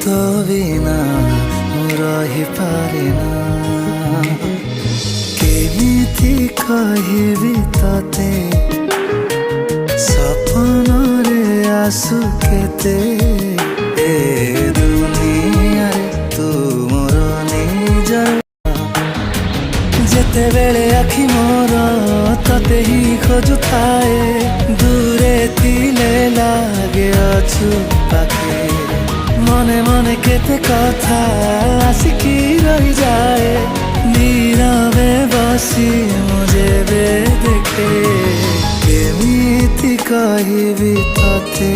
तो बिना ମୁଁ ରହିପାରେନା। କେମିତି କହିବି ତତେ ସପନରେ ଆସୁ କେତେ ଏ ଦୁନିଆରେ ତୁ ମୋର ନିଜର। ଯେତେବେଳେ ଆଖି ମୋର ତତେ ହିଁ ଖୋଜୁଥାଏ ଦୂରେ ଥିଲେ ଲାଗେ ଅଛୁ ପାଖେ। মনে মনে কেতে কথা আসিকি রহি যায় নীরবে বসি মু যেবে দেখে। কেমিতি কহিবি ততে